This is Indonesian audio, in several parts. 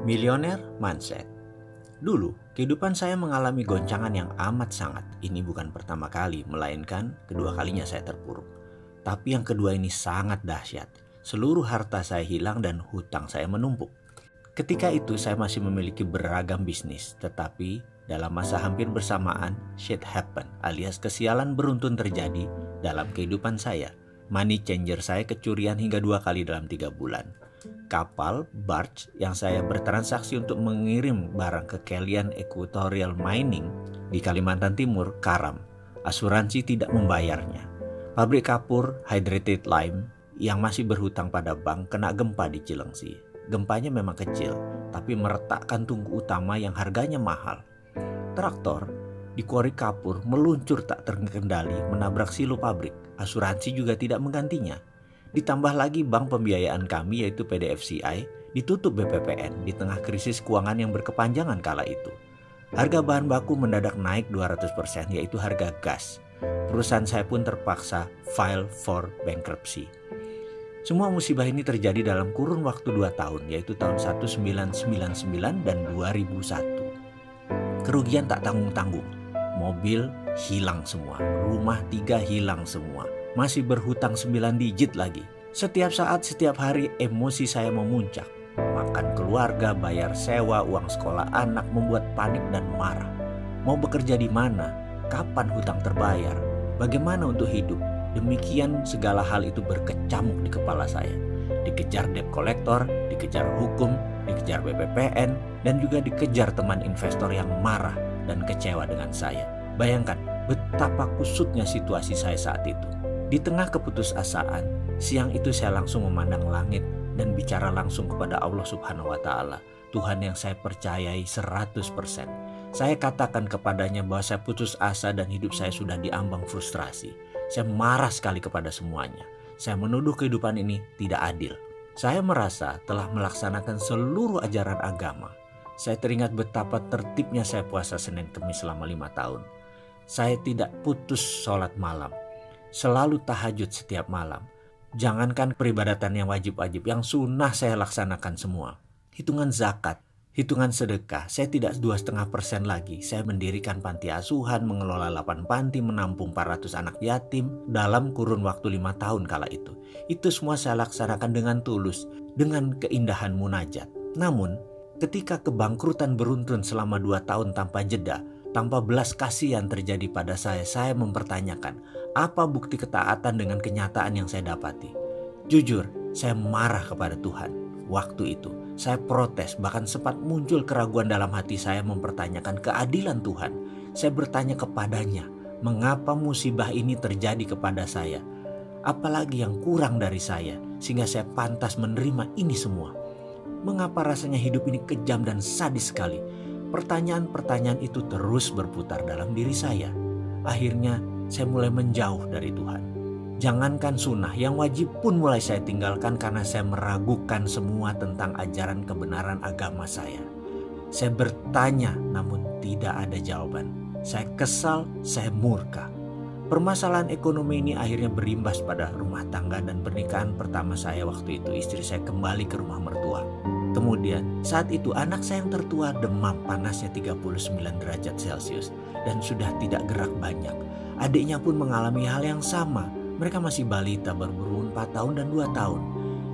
Milioner Mindset. Dulu, kehidupan saya mengalami goncangan yang amat sangat. Ini bukan pertama kali, melainkan kedua kalinya saya terpuruk. Tapi yang kedua ini sangat dahsyat. Seluruh harta saya hilang dan hutang saya menumpuk. Ketika itu saya masih memiliki beragam bisnis, tetapi dalam masa hampir bersamaan, shit happen alias kesialan beruntun terjadi dalam kehidupan saya. Money changer saya kecurian hingga 2 kali dalam 3 bulan. Kapal barge yang saya bertransaksi untuk mengirim barang ke Kelian Equatorial Mining di Kalimantan Timur karam. Asuransi tidak membayarnya. Pabrik kapur Hydrated Lime yang masih berhutang pada bank kena gempa di Cilengsi. Gempanya memang kecil, tapi meretakkan tungku utama yang harganya mahal. Traktor di kuari kapur meluncur tak terkendali menabrak silo pabrik. Asuransi juga tidak menggantinya. Ditambah lagi bank pembiayaan kami yaitu PDFCI ditutup BPPN di tengah krisis keuangan yang berkepanjangan kala itu. Harga bahan baku mendadak naik 200% yaitu harga gas. Perusahaan saya pun terpaksa file for bankruptcy. Semua musibah ini terjadi dalam kurun waktu 2 tahun yaitu tahun 1999 dan 2001. Kerugian tak tanggung-tanggung. Mobil hilang semua, rumah 3 hilang semua. Masih berhutang 9 digit lagi. Setiap saat, setiap hari emosi saya memuncak. Makan keluarga, bayar sewa, uang sekolah anak membuat panik dan marah. Mau bekerja di mana? Kapan hutang terbayar? Bagaimana untuk hidup? Demikian segala hal itu berkecamuk di kepala saya. Dikejar debt collector, dikejar hukum, dikejar BPPN, dan juga dikejar teman investor yang marah dan kecewa dengan saya. Bayangkan betapa kusutnya situasi saya saat itu. Di tengah keputusasaan, siang itu saya langsung memandang langit dan bicara langsung kepada Allah Subhanahu wa Ta'ala, Tuhan yang saya percayai 100%. Saya katakan kepadanya bahwa saya putus asa dan hidup saya sudah diambang frustrasi. Saya marah sekali kepada semuanya. Saya menuduh kehidupan ini tidak adil. Saya merasa telah melaksanakan seluruh ajaran agama. Saya teringat betapa tertibnya saya puasa Senin Kemis selama 5 tahun. Saya tidak putus sholat malam. Selalu tahajud setiap malam. Jangankan peribadatan yang wajib-wajib, yang sunnah saya laksanakan semua. Hitungan zakat, hitungan sedekah, saya tidak 2,5% lagi. Saya mendirikan panti asuhan, mengelola 8 panti, menampung 400 anak yatim dalam kurun waktu 5 tahun kala itu. Itu semua saya laksanakan dengan tulus, dengan keindahan munajat. Namun, ketika kebangkrutan beruntun selama 2 tahun tanpa jeda, tanpa belas kasihan terjadi pada saya mempertanyakan, apa bukti ketaatan dengan kenyataan yang saya dapati? Jujur, saya marah kepada Tuhan. Waktu itu, saya protes, bahkan sempat muncul keraguan dalam hati saya mempertanyakan keadilan Tuhan. Saya bertanya kepadanya, mengapa musibah ini terjadi kepada saya? Apalagi yang kurang dari saya, sehingga saya pantas menerima ini semua? Mengapa rasanya hidup ini kejam dan sadis sekali? Pertanyaan-pertanyaan itu terus berputar dalam diri saya. Akhirnya saya mulai menjauh dari Tuhan. Jangankan sunnah, yang wajib pun mulai saya tinggalkan karena saya meragukan semua tentang ajaran kebenaran agama saya. Saya bertanya namun tidak ada jawaban. Saya kesal, saya murka. Permasalahan ekonomi ini akhirnya berimbas pada rumah tangga dan pernikahan pertama saya waktu itu. Istri saya kembali ke rumah mertua. Kemudian saat itu anak saya yang tertua demam panasnya 39 derajat Celcius dan sudah tidak gerak banyak. Adiknya pun mengalami hal yang sama. Mereka masih balita berumur 4 tahun dan 2 tahun.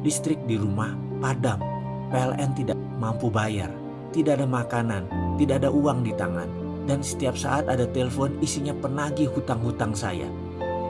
Listrik di rumah padam. PLN tidak mampu bayar. Tidak ada makanan, tidak ada uang di tangan. Dan setiap saat ada telepon isinya penagih hutang-hutang saya.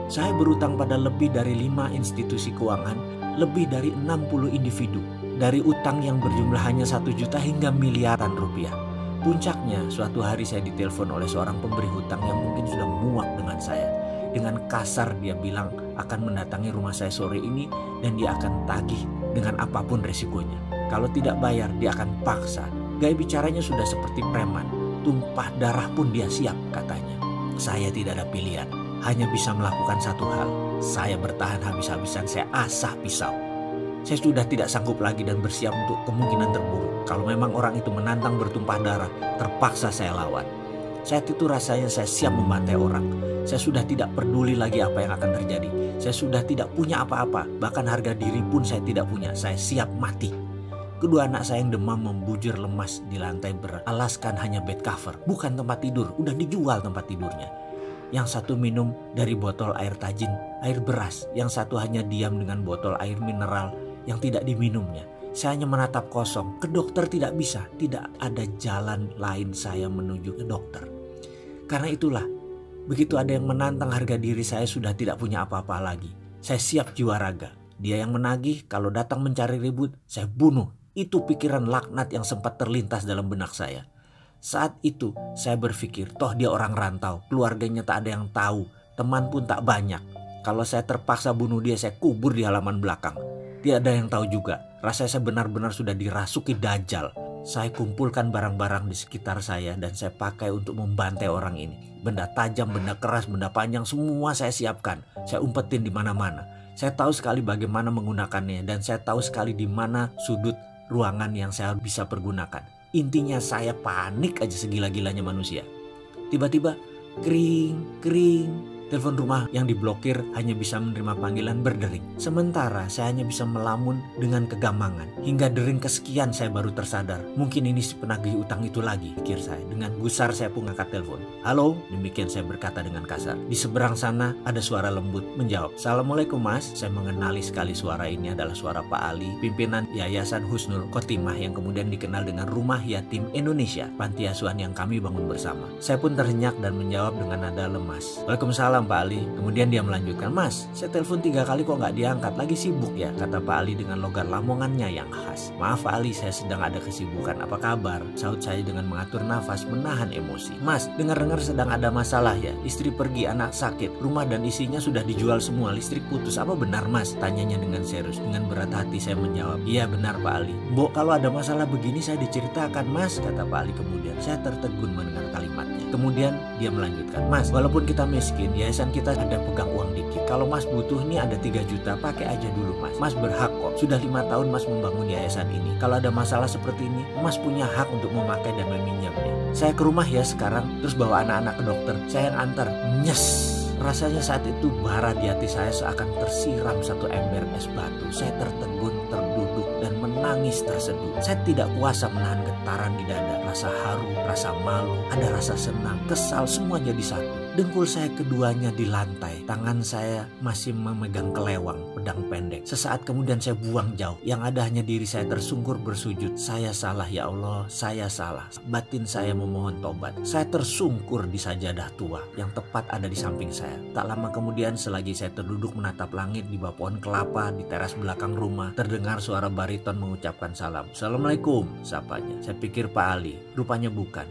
Saya berutang pada lebih dari 5 institusi keuangan, lebih dari 60 individu. Dari utang yang berjumlah hanya 1 juta hingga miliaran rupiah. Puncaknya suatu hari saya ditelepon oleh seorang pemberi hutang yang mungkin sudah muak dengan saya. Dengan kasar dia bilang akan mendatangi rumah saya sore ini dan dia akan tagih dengan apapun resikonya. Kalau tidak bayar dia akan paksa. Gaya bicaranya sudah seperti preman. Tumpah darah pun dia siap katanya. Saya tidak ada pilihan. Hanya bisa melakukan satu hal. Saya bertahan habis-habisan, saya asah pisau. Saya sudah tidak sanggup lagi dan bersiap untuk kemungkinan terburuk. Kalau memang orang itu menantang bertumpah darah, terpaksa saya lawan. Saat itu rasanya saya siap membantai orang. Saya sudah tidak peduli lagi apa yang akan terjadi. Saya sudah tidak punya apa-apa. Bahkan harga diri pun saya tidak punya. Saya siap mati. Kedua anak saya yang demam membujur lemas di lantai beralaskan hanya bed cover. Bukan tempat tidur, udah dijual tempat tidurnya. Yang satu minum dari botol air tajin, air beras. Yang satu hanya diam dengan botol air mineral yang tidak diminumnya. Saya hanya menatap kosong. Ke dokter tidak bisa, tidak ada jalan lain saya menuju ke dokter. Karena itulah, begitu ada yang menantang harga diri saya sudah tidak punya apa-apa lagi. Saya siap jiwa raga. Dia yang menagih, kalau datang mencari ribut, saya bunuh. Itu pikiran laknat yang sempat terlintas dalam benak saya. Saat itu saya berpikir, toh dia orang rantau, keluarganya tak ada yang tahu, teman pun tak banyak. Kalau saya terpaksa bunuh dia, saya kubur di halaman belakang. Tidak ada yang tahu juga, rasanya saya benar-benar sudah dirasuki dajjal. Saya kumpulkan barang-barang di sekitar saya dan saya pakai untuk membantai orang ini. Benda tajam, benda keras, benda panjang, semua saya siapkan. Saya umpetin di mana-mana. Saya tahu sekali bagaimana menggunakannya dan saya tahu sekali di mana sudut ruangan yang saya bisa pergunakan. Intinya saya panik aja segila-gilanya manusia. Tiba-tiba kering, kering. Telepon rumah yang diblokir hanya bisa menerima panggilan berdering. Sementara saya hanya bisa melamun dengan kegamangan. Hingga dering kesekian saya baru tersadar. Mungkin ini si penagih utang itu lagi, pikir saya. Dengan gusar saya pun angkat telepon. Halo, demikian saya berkata dengan kasar. Di seberang sana ada suara lembut menjawab. Assalamualaikum mas. Saya mengenali sekali suara ini adalah suara Pak Ali, pimpinan Yayasan Husnul Khotimah yang kemudian dikenal dengan Rumah Yatim Indonesia, panti asuhan yang kami bangun bersama. Saya pun terhenyak dan menjawab dengan nada lemas. Waalaikumsalam Pak Ali. Kemudian dia melanjutkan, mas, saya telepon 3 kali kok nggak diangkat, lagi sibuk ya, kata Pak Ali dengan logat lamongannya yang khas. Maaf Pak Ali, saya sedang ada kesibukan, apa kabar? Sahut saya dengan mengatur nafas menahan emosi. Mas, dengar-dengar sedang ada masalah ya, istri pergi, anak sakit, rumah dan isinya sudah dijual semua, listrik putus, apa benar mas? Tanyanya dengan serius. Dengan berat hati saya menjawab, iya benar Pak Ali. Mbok, kalau ada masalah begini saya diceritakan mas, kata Pak Ali kemudian. Saya tertegun mendengar kalimatnya. Kemudian dia melanjutkan, mas, walaupun kita miskin, yayasan kita ada pegang uang dikit. Kalau mas butuh nih ada 3 juta, pakai aja dulu mas. Mas berhak kok, sudah 5 tahun mas membangun yayasan ini. Kalau ada masalah seperti ini, mas punya hak untuk memakai dan meminjamnya. Saya ke rumah ya sekarang, terus bawa anak-anak ke dokter. Saya yang antar. Nyes. Rasanya saat itu bara di hati saya seakan tersiram satu ember es batu. Saya tertegun, terduduk dan menangis terseduh. Saya tidak kuasa menahan getaran di dada. Rasa haru, rasa malu, ada rasa senang, kesal, semua jadi satu. Dengkul saya keduanya di lantai. Tangan saya masih memegang kelewang, pedang pendek. Sesaat kemudian saya buang jauh. Yang ada hanya diri saya tersungkur bersujud. Saya salah ya Allah, saya salah. Batin saya memohon tobat. Saya tersungkur di sajadah tua yang tepat ada di samping saya. Tak lama kemudian selagi saya terduduk menatap langit di bawah pohon kelapa di teras belakang rumah, terdengar suara bariton mengucapkan salam. Assalamualaikum, sapanya. Saya pikir Pak Ali. Rupanya bukan.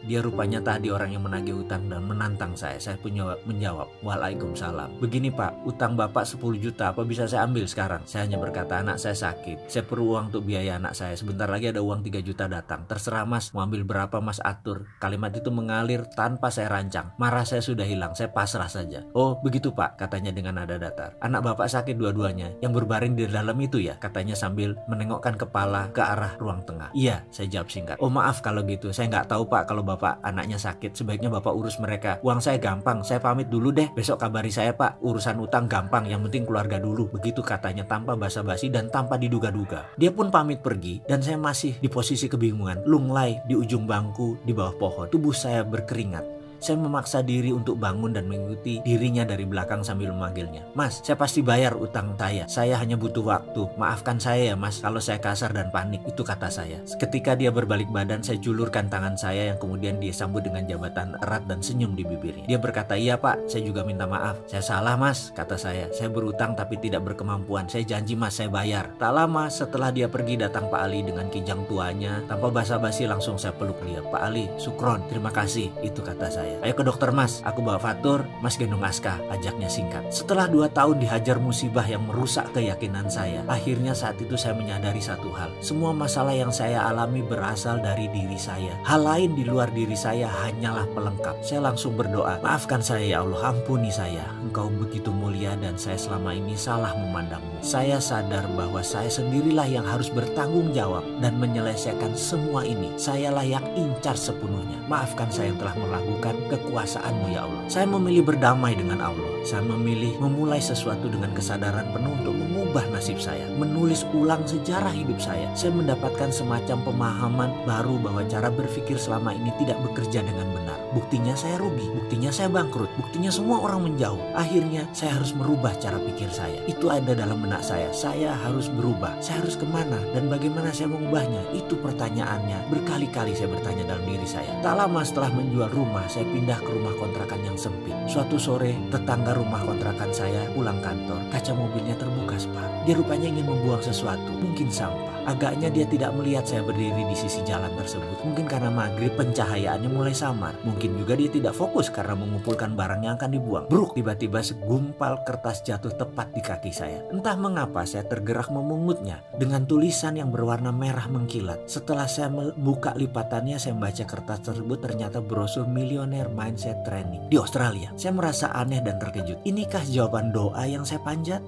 Dia rupanya tadi orang yang menagih utang dan menantang saya pun menjawab, waalaikumsalam. Begini Pak, utang Bapak 10 juta, apa bisa saya ambil sekarang? Saya hanya berkata, anak saya sakit, saya perlu uang untuk biaya anak saya. Sebentar lagi ada uang 3 juta datang. Terserah mas, mau ambil berapa mas atur. Kalimat itu mengalir tanpa saya rancang. Marah saya sudah hilang, saya pasrah saja. Oh begitu Pak, katanya dengan nada datar. Anak Bapak sakit dua-duanya, yang berbaring di dalam itu ya, katanya sambil menengokkan kepala ke arah ruang tengah. Iya, saya jawab singkat. Oh maaf kalau gitu, saya nggak tahu Pak kalau Bapak anaknya sakit. Sebaiknya Bapak urus mereka. Uang saya gampang, saya pamit dulu deh. Besok kabari saya Pak, urusan utang gampang, yang penting keluarga dulu. Begitu katanya tanpa basa-basi dan tanpa diduga-duga. Dia pun pamit pergi dan saya masih di posisi kebingungan. Lunglai di ujung bangku di bawah pohon. Tubuh saya berkeringat. Saya memaksa diri untuk bangun dan mengikuti dirinya dari belakang sambil memanggilnya. Mas, saya pasti bayar utang saya hanya butuh waktu. Maafkan saya ya mas kalau saya kasar dan panik, itu kata saya. Ketika dia berbalik badan, saya julurkan tangan saya yang kemudian dia sambut dengan jabatan erat dan senyum di bibirnya. Dia berkata, iya pak, saya juga minta maaf. Saya salah mas, kata saya. Saya berutang tapi tidak berkemampuan. Saya janji mas, saya bayar. Tak lama setelah dia pergi datang Pak Ali dengan kijang tuanya. Tanpa basa-basi langsung saya peluk dia. Pak Ali, sukron, terima kasih, itu kata saya. Ayo ke dokter mas, aku bawa fatur, mas gendong Aska, ajaknya singkat. Setelah 2 tahun dihajar musibah yang merusak keyakinan saya, akhirnya saat itu saya menyadari satu hal. Semua masalah yang saya alami berasal dari diri saya. Hal lain di luar diri saya hanyalah pelengkap. Saya langsung berdoa, maafkan saya ya Allah, ampuni saya. Engkau begitu mulia dan saya selama ini salah memandangmu. Saya sadar bahwa saya sendirilah yang harus bertanggung jawab dan menyelesaikan semua ini. Sayalah yang incar sepenuhnya. Maafkan saya yang telah melakukan kekuasaan-Mu ya Allah. Saya memilih berdamai dengan Allah. Saya memilih memulai sesuatu dengan kesadaran penuh untuk mengubah nasib nasib saya, menulis ulang sejarah hidup saya. Saya mendapatkan semacam pemahaman baru bahwa cara berpikir selama ini tidak bekerja dengan benar. Buktinya saya rugi, buktinya saya bangkrut, buktinya semua orang menjauh. Akhirnya saya harus merubah cara pikir saya. Itu ada dalam benak saya harus berubah. Saya harus kemana dan bagaimana saya mengubahnya? Itu pertanyaannya. Berkali-kali saya bertanya dalam diri saya. Tak lama setelah menjual rumah, saya pindah ke rumah kontrakan yang sempit. Suatu sore, tetangga rumah kontrakan saya pulang kantor. Kaca mobilnya terbuka separuh. Dia rupanya ingin membuang sesuatu, mungkin sampah. Agaknya dia tidak melihat saya berdiri di sisi jalan tersebut. Mungkin karena maghrib pencahayaannya mulai samar. Mungkin juga dia tidak fokus karena mengumpulkan barang yang akan dibuang. Bruk, tiba-tiba segumpal kertas jatuh tepat di kaki saya. Entah mengapa saya tergerak memungutnya dengan tulisan yang berwarna merah mengkilat. Setelah saya membuka lipatannya, saya membaca kertas tersebut, ternyata brosur Millionaire Mindset Training di Australia. Saya merasa aneh dan terkejut. Inikah jawaban doa yang saya panjat?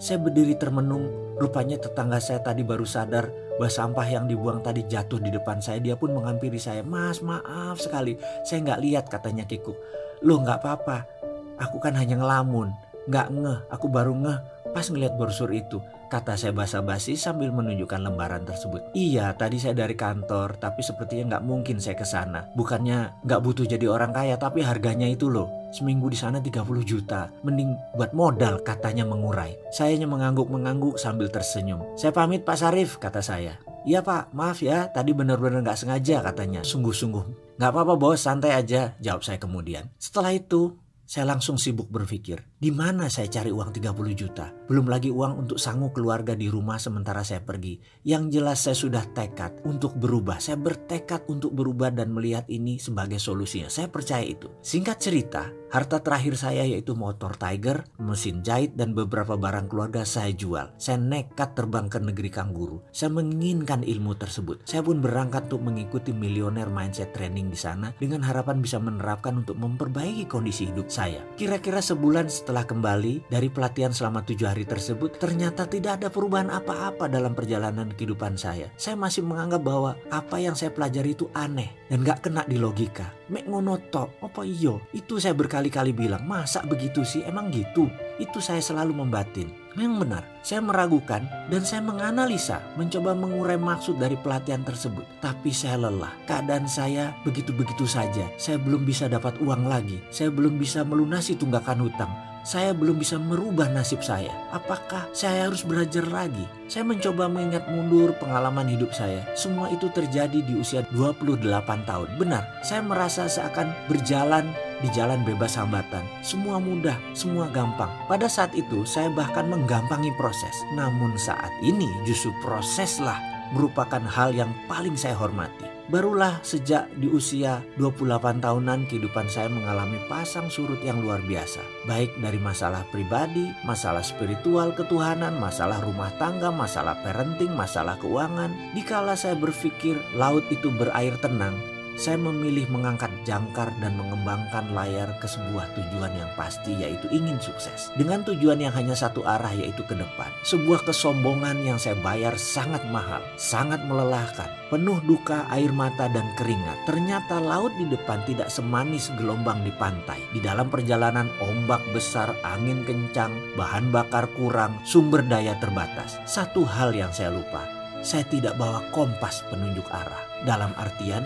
Saya berdiri termenung. Rupanya tetangga saya tadi baru sadar bahwa sampah yang dibuang tadi jatuh di depan saya. Dia pun menghampiri saya. "Mas, maaf sekali, saya nggak lihat," katanya kikuk. "Loh, nggak apa-apa, aku kan hanya ngelamun, nggak ngeh, aku baru ngeh pas ngeliat brosur itu," kata saya basa-basi sambil menunjukkan lembaran tersebut. "Iya, tadi saya dari kantor, tapi sepertinya nggak mungkin saya ke sana. Bukannya nggak butuh jadi orang kaya, tapi harganya itu loh. Seminggu di sana 30 juta. Mending buat modal," katanya mengurai. Saya hanya mengangguk-mengangguk sambil tersenyum. "Saya pamit Pak Sarif," kata saya. "Iya Pak, maaf ya, tadi benar-benar nggak sengaja," katanya sungguh-sungguh. "Nggak apa-apa bos, santai aja," jawab saya kemudian. Setelah itu, saya langsung sibuk berpikir, di mana saya cari uang 30 juta? Belum lagi uang untuk sanggup keluarga di rumah sementara saya pergi. Yang jelas saya sudah tekad untuk berubah. Saya bertekad untuk berubah dan melihat ini sebagai solusinya. Saya percaya itu. Singkat cerita, harta terakhir saya yaitu motor Tiger, mesin jahit, dan beberapa barang keluarga saya jual. Saya nekat terbang ke negeri kanguru. Saya menginginkan ilmu tersebut. Saya pun berangkat untuk mengikuti Millionaire Mindset Training di sana dengan harapan bisa menerapkan untuk memperbaiki kondisi hidup saya. Kira-kira sebulan setelah kembali dari pelatihan selama 7 hari tersebut, ternyata tidak ada perubahan apa-apa dalam perjalanan kehidupan saya. Saya masih menganggap bahwa apa yang saya pelajari itu aneh dan gak kena di logika. Mek ngono tok, apa iyo? Itu saya berkali-kali bilang, masa begitu sih? Emang gitu? Itu saya selalu membatin. Memang benar, saya meragukan dan saya menganalisa, mencoba mengurai maksud dari pelatihan tersebut. Tapi saya lelah, keadaan saya begitu-begitu saja. Saya belum bisa dapat uang lagi, saya belum bisa melunasi tunggakan hutang. Saya belum bisa merubah nasib saya. Apakah saya harus belajar lagi? Saya mencoba mengingat mundur pengalaman hidup saya. Semua itu terjadi di usia 28 tahun. Benar, saya merasa seakan berjalan di jalan bebas hambatan. Semua mudah, semua gampang. Pada saat itu saya bahkan menggampangi proses. Namun saat ini justru proseslah merupakan hal yang paling saya hormati. Barulah sejak di usia 28 tahunan kehidupan saya mengalami pasang surut yang luar biasa. Baik dari masalah pribadi, masalah spiritual, ketuhanan, masalah rumah tangga, masalah parenting, masalah keuangan. Dikala saya berpikir laut itu berair tenang, saya memilih mengangkat jangkar dan mengembangkan layar ke sebuah tujuan yang pasti, yaitu ingin sukses. Dengan tujuan yang hanya satu arah, yaitu ke depan. Sebuah kesombongan yang saya bayar sangat mahal, sangat melelahkan, penuh duka, air mata, dan keringat. Ternyata laut di depan tidak semanis gelombang di pantai. Di dalam perjalanan ombak besar, angin kencang, bahan bakar kurang, sumber daya terbatas. Satu hal yang saya lupa, saya tidak bawa kompas penunjuk arah. Dalam artian,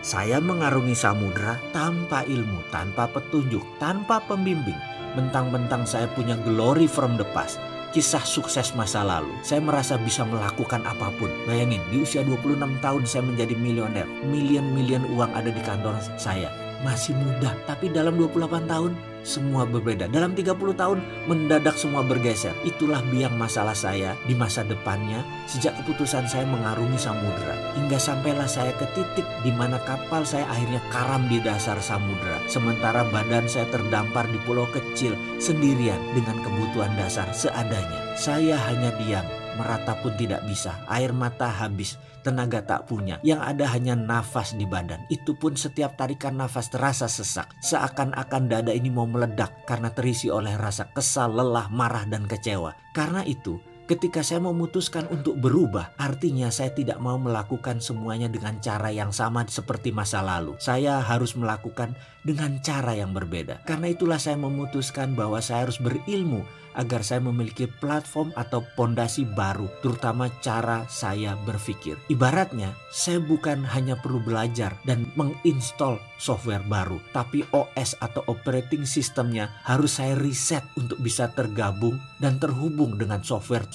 saya mengarungi samudera tanpa ilmu, tanpa petunjuk, tanpa pembimbing. Mentang-mentang saya punya glory from the past, kisah sukses masa lalu. Saya merasa bisa melakukan apapun. Bayangin, di usia 26 tahun saya menjadi miliuner. Miliun-miliun uang ada di kantor saya. Masih muda, tapi dalam 28 tahun semua berbeda. Dalam 30 tahun mendadak semua bergeser. Itulah biang masalah saya di masa depannya sejak keputusan saya mengarungi samudera. Hingga sampailah saya ke titik di mana kapal saya akhirnya karam di dasar samudera. Sementara badan saya terdampar di pulau kecil sendirian dengan kebutuhan dasar seadanya. Saya hanya diam, meratap pun tidak bisa, air mata habis, tenaga tak punya, yang ada hanya nafas di badan. Itu pun setiap tarikan nafas terasa sesak, seakan-akan dada ini mau meledak karena terisi oleh rasa kesal, lelah, marah, dan kecewa. Karena itu, ketika saya memutuskan untuk berubah, artinya saya tidak mau melakukan semuanya dengan cara yang sama seperti masa lalu. Saya harus melakukan dengan cara yang berbeda. Karena itulah saya memutuskan bahwa saya harus berilmu agar saya memiliki platform atau pondasi baru, terutama cara saya berpikir. Ibaratnya, saya bukan hanya perlu belajar dan menginstall software baru, tapi OS atau operating systemnya harus saya reset untuk bisa tergabung dan terhubung dengan software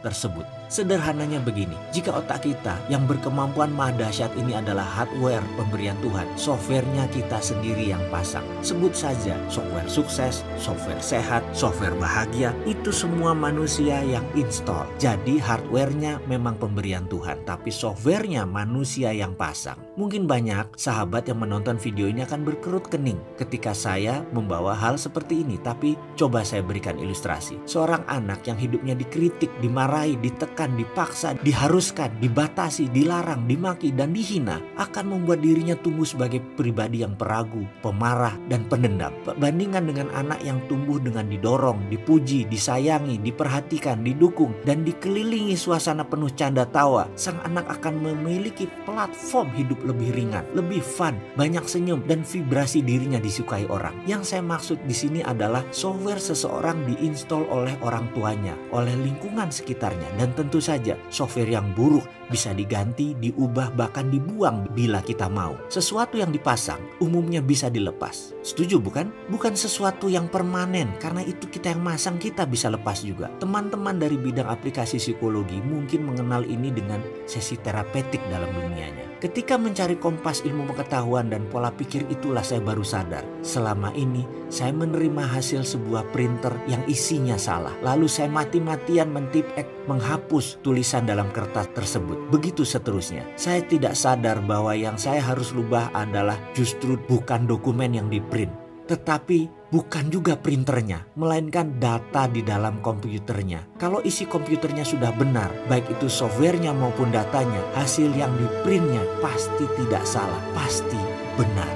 tersebut. Sederhananya begini, jika otak kita yang berkemampuan maha dahsyat ini adalah hardware pemberian Tuhan, softwarenya kita sendiri yang pasang. Sebut saja software sukses, software sehat, software bahagia, itu semua manusia yang install. Jadi hardwarenya memang pemberian Tuhan, tapi softwarenya manusia yang pasang. Mungkin banyak sahabat yang menonton video ini akan berkerut kening ketika saya membawa hal seperti ini, tapi coba saya berikan ilustrasi. Seorang anak yang hidupnya dikritik, dimarahi, ditekan, dipaksa, diharuskan, dibatasi, dilarang, dimaki, dan dihina akan membuat dirinya tumbuh sebagai pribadi yang peragu, pemarah, dan pendendam. Bandingkan dengan anak yang tumbuh dengan didorong, dipuji, disayangi, diperhatikan, didukung, dan dikelilingi suasana penuh canda tawa, sang anak akan memiliki platform hidup lebih ringan, lebih fun, banyak senyum, dan vibrasi dirinya disukai orang. Yang saya maksud di sini adalah software seseorang diinstal oleh orang tuanya, oleh lingkungan sekitarnya, dan tentu saja software yang buruk bisa diganti, diubah, bahkan dibuang bila kita mau. Sesuatu yang dipasang umumnya bisa dilepas. Setuju bukan? Bukan sesuatu yang permanen, karena itu kita yang masang, kita bisa lepas juga. Teman-teman dari bidang aplikasi psikologi mungkin mengenal ini dengan sesi terapeutik dalam dunianya. Ketika mencari kompas ilmu pengetahuan dan pola pikir, itulah saya baru sadar. Selama ini saya menerima hasil sebuah printer yang isinya salah. Lalu saya mati-matian mentipek, menghapus tulisan dalam kertas tersebut. Begitu seterusnya. Saya tidak sadar bahwa yang saya harus rubah adalah justru bukan dokumen yang diprint, tetapi bukan juga printernya, melainkan data di dalam komputernya. Kalau isi komputernya sudah benar, baik itu softwarenya maupun datanya, hasil yang diprintnya pasti tidak salah, pasti benar.